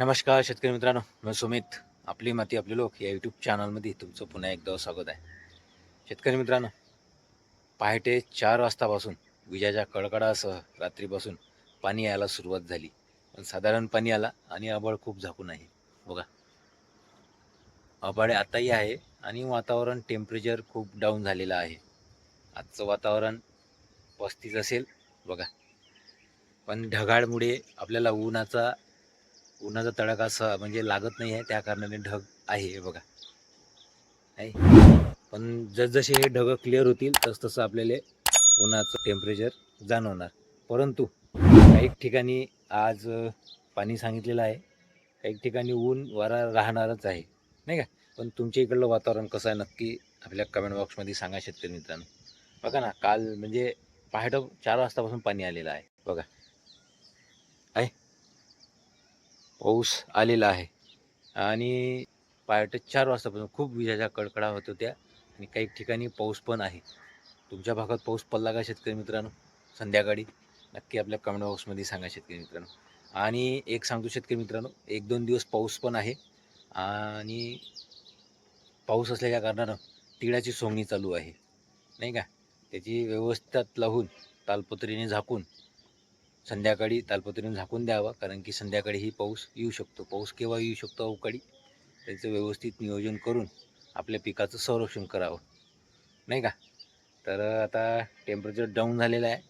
नमस्कार शेतकरी मित्रांनो, मी सुमित. आपली माती आपले लोक या यूट्यूब चॅनलमध्ये तुमचं पुन्हा एकदा स्वागत आहे. शेतकरी मित्रांनो, पहाटे 4 वाजतापासून विजाच्या कडकडासह रात्रीपासून पाणी यायला सुरुवात झाली. पण साधारण पाणी आला आणि आभाळ खूप झाकून आहे. बघा, आभाळ आताही आहे आणि वातावरण टेम्परेचर खूप डाऊन झालेलं आहे. आजचं वातावरण 35 असेल बघा. पण ढगाळमुळे आपल्याला उन्हाचा तडाखा म्हणजे लागत नाही आहे, त्या कारणाने ढग आहे हे बघा. आहे पण जसजसे हे ढग क्लिअर होतील तसतसं आपल्याला उन्हाचं टेम्परेचर जाणवणार. परंतु काही ठिकाणी आज पाणी सांगितलेलं आहे, काही ठिकाणी ऊन वारा राहणारच आहे, नाही का. पण तुमच्या इकडलं वातावरण कसं आहे नक्की आपल्या कमेंट बॉक्समध्ये सांगा शेतकरी मित्रांनो. बघा ना, काल म्हणजे पहाटे 4 वाजतापासून पाणी आलेलं आहे बघा. आहे पाऊस आलेला आहे आणि पहाटे 4 वाजतापासून खूप विजांच्या कडकडा होत होत्या आणि काही ठिकाणी पाऊस पण आहे. तुमच्या भागात पाऊस पडला का शेतकरी मित्रांनो संध्याकाळी? नक्की आपल्या कमेंट बॉक्समध्ये सांगा शेतकरी मित्रांनो. आणि एक सांगतो शेतकरी मित्रांनो, 1-2 दिवस पाऊस पण आहे आणि पाऊस असल्याच्या कारणानं तिळाची सोंगणी चालू आहे, नाही का. त्याची व्यवस्थित लावून तालपत्रीने झाकून संध्याकाळी तालपत्रीने झाकून द्यावा, कारण की संध्याकाळीही पाऊस येऊ शकतो. पाऊस केव्हा येऊ शकतो अवकाळी, त्याचं व्यवस्थित नियोजन करून आपल्या पिकाचं संरक्षण करावं, नाही का. तर आता टेम्परेचर डाऊन झालेलं आहे,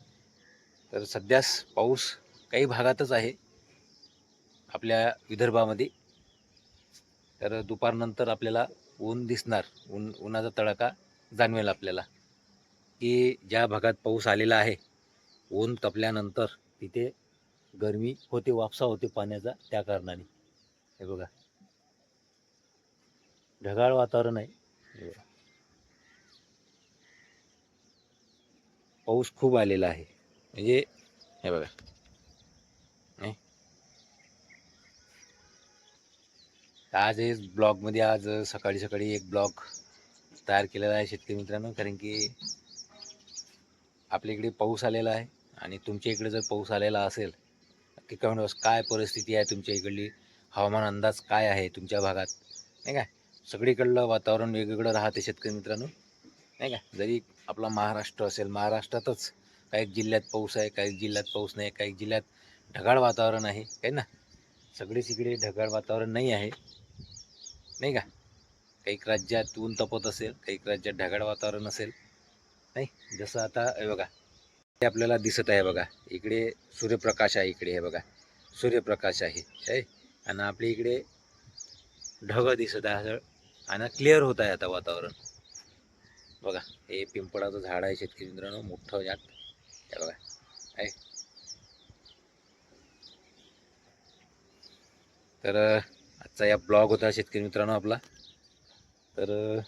तर सध्यास पाऊस काही भागातच आहे आपल्या विदर्भामध्ये. तर दुपारनंतर आपल्याला ऊन दिसणार, उन्हाचा तडाखा जाणवेल आपल्याला, की ज्या भागात पाऊस आलेला आहे ऊन तपल्यानंतर तिथे गरमी होते, वापसा होते पाण्याचा, त्या कारणाने. हे बघा, ढगाळ वातावरण आहे, पाऊस खूप आलेला आहे. म्हणजे हे बघा, आज हे ब्लॉगमध्ये आज सकाळी सकाळी एक ब्लॉग तयार केलेला आहे शेतकरी मित्रांनो, कारण की आपल्या इकडे पाऊस आलेला आहे आणि तुमच्या इकडे जर पाऊस आलेला असेल नक्की कमेंट बॉक्स, काय परिस्थिती आहे तुमच्या इकडली, हवामान अंदाज काय आहे तुमच्या भागात, नाही का. सगळीकडलं वातावरण वेगवेगळं राहते शेतकरी मित्रांनो, नाही का. जरी आपला महाराष्ट्र असेल, महाराष्ट्रातच काही जिल्ह्यात पाऊस आहे, काही जिल्ह्यात पाऊस नाही, काही जिल्ह्यात ढगाळ वातावरण आहे ना. सगळीच इकडे ढगाळ वातावरण नाही आहे, नाही का. काही राज्यात ऊन तपत असेल, काही राज्यात ढगाळ वातावरण असेल, नाही. जसं आता हे बघा, हे आपल्याला दिसत आहे बघा, इकडे सूर्यप्रकाश आहे, इकडे हे बघा सूर्यप्रकाश आहे आणि आपल्या इकडे ढग दिसत आहे आणि क्लिअर होत आहे आता वातावरण. बघा, हे पिंपळाचं झाड आहे शेतकरी मित्रांनो, मोठं झाड, हे बघा आहे. तर आजचा या ब्लॉग होता शेतकरी मित्रांनो आपला. तर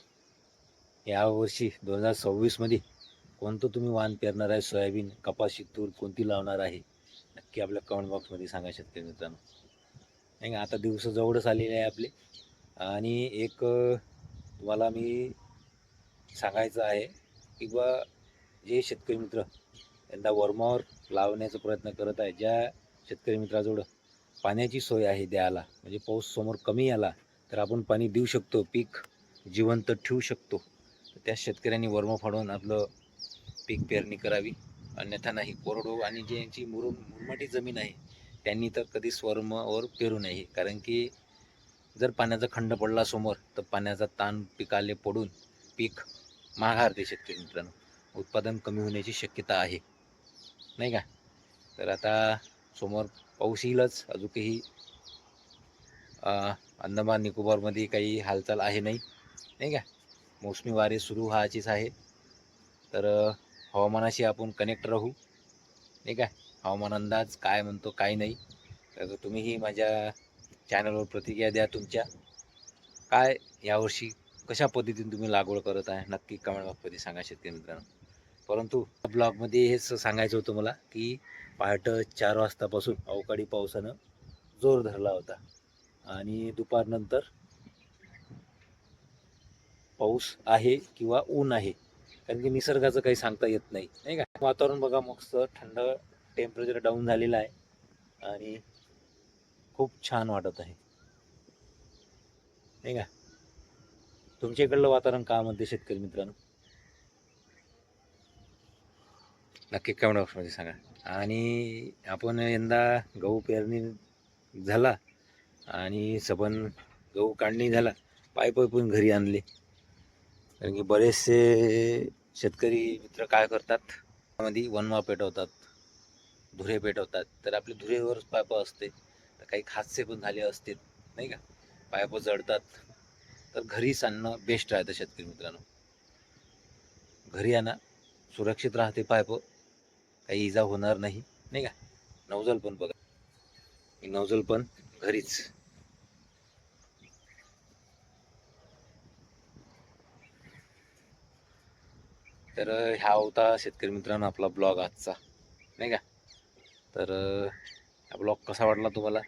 यावर्षी 2026मध्ये कोणतं तुम्ही वाण पेरणार आहे, सोयाबीन, कपाशी, तूर कोणती लावणार आहे, नक्की आपल्या कमेंट बॉक्समध्ये सांगा शेतकरी मित्रांनो, नाही का. आता दिवस जवळच आलेले आहे आपले आणि एक तुम्हाला मी सांगायचं आहे की बा, जे शेतकरी मित्र यंदा वर्मावर लावण्याचा प्रयत्न करत आहे, ज्या शेतकरी मित्राजवळ पाण्याची सोय आहे द्यायला, म्हणजे पाऊस समोर कमी आला तर आपण पाणी देऊ शकतो, पीक जिवंत ठेवू शकतो, तर त्या शेतकऱ्यांनी वर्म फाडून आपलं पीक पेरणी करावी. अन्यथा नाही. कोरडो आणि ज्यांची मुरमाटी जमीन आहे त्यांनी तर कधीच वर्मावर पेरू नये, कारण की जर पाण्याचा खंड पडला समोर तर पाण्याचा ताण पिकाले पडून पीक माघारते शेतकरी मित्रांनो, उत्पादन कमी होण्याची शक्यता आहे, नाही का. तर आता समोर पाऊस येईलच, अजूनही अंदमान निकोबारमध्ये काही हालचाल आहे नाही का. मोसमी वारे सुरू व्हायचीच आहे, तर हवामानाशी आपण कनेक्ट राहू, नाही का. हवामान अंदाज काय म्हणतो काय नाही, तर तुम्हीही माझ्या चॅनलवर प्रतिक्रिया द्या तुमच्या, काय यावर्षी कशा पद्धतीने तुम्ही लागवड करत आहे नक्की कमेंट बॉक्समध्ये सांगा शेतकरी मित्रांनो. परंतु ब्लॉगमध्ये हेच सांगायचं होतं मला की पहाटे 4 वाजतापासून अवकाळी पावसानं जोर धरला होता आणि दुपारनंतर पाऊस आहे किंवा ऊन आहे, कारण की निसर्गाचं काही सांगता येत नाही, नाही का. वातावरण बघा, मस्त थंड, टेम्परेचर डाऊन झालेलं आहे आणि खूप छान वाटत आहे, नाही का? तुमच्या इकडलं वातावरण काय म्हणते शेतकरी मित्रांनो? नक्की कमेंट बॉक्समध्ये सांगा. आणि आपण यंदा गहू पेरणी झाला आणि सबन गहू काढणी झाला, पाईप पण घरी आणले. कारण की बरेचसे शेतकरी मित्र काय करतात, मध्ये वनवा पेटवतात, धुरे पेटवतात. तर आपले धुरेवरच पाईप असते, तर काही हादसे पण झाले असतील, नाही का? पाईप जळतात. तर घरीच आणणं बेस्ट राहतं शेतकरी मित्रांनो. घरी आणा, सुरक्षित राहते पाईप, काही इजा होणार नाही, नाही का? नवजल पण बघा, नवजल पण घरीच. तर हा होता शेतकरी मित्रांनो आपला ब्लॉग आजचा, नाही का? तर हा ब्लॉग कसा वाटला तुम्हाला?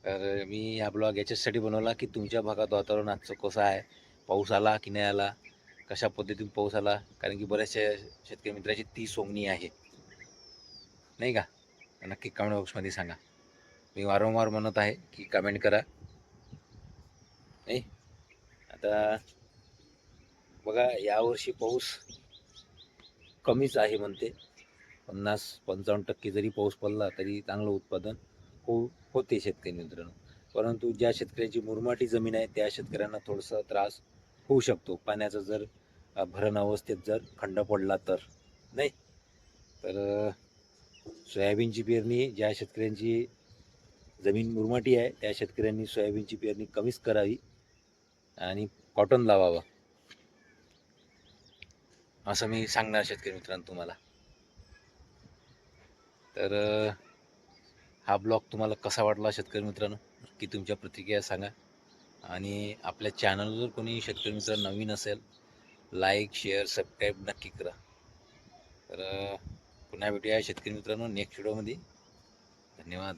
तर मी हा ब्लॉग याच्यासाठी बनवला की तुमच्या भागात वातावरण आजचं कसं आहे, पाऊस आला की नाही आला, कशा पद्धतीने पाऊस आला. कारण की बऱ्याचशा शेतकरी मित्राची ती सोंगणी आहे, नाही का? नक्की कमेंट बॉक्समध्ये सांगा. मी वारंवार म्हणत आहे की कमेंट करा. नाही आता बघा, यावर्षी पाऊस कमीच आहे म्हणते. 50-55% जरी पाऊस पडला तरी चांगलं उत्पादन होते शेतकरी मित्रांनो. परंतु ज्या शेतकऱ्यांची मुरमाटी जमीन आहे त्या शेतकऱ्यांना थोडासा त्रास होऊ शकतो, पाण्याचा जर भरण अवस्थेत जर खंड पडला तर, नाही. तर सोयाबीनची पेरणी, ज्या शेतकऱ्यांची जमीन मुरमाटी आहे त्या शेतकऱ्यांनी सोयाबीनची पेरणी कमीच करावी आणि कॉटन लावावा, असं मी सांगणार शेतकरी मित्रांनो तुम्हाला. तर हा ब्लॉग तुम्हाला कसा वाटला शेतकरी मित्रांनो, नक्की तुमच्या प्रतिक्रिया सांगा. आणि आपल्या चॅनलवर जर कोणी शेतकरी मित्र नवीन असेल, लाईक शेअर सबस्क्राईब नक्की करा. तर पुन्हा भेटूया शेतकरी मित्रांनो नेक्स्ट व्हिडिओमध्ये. धन्यवाद.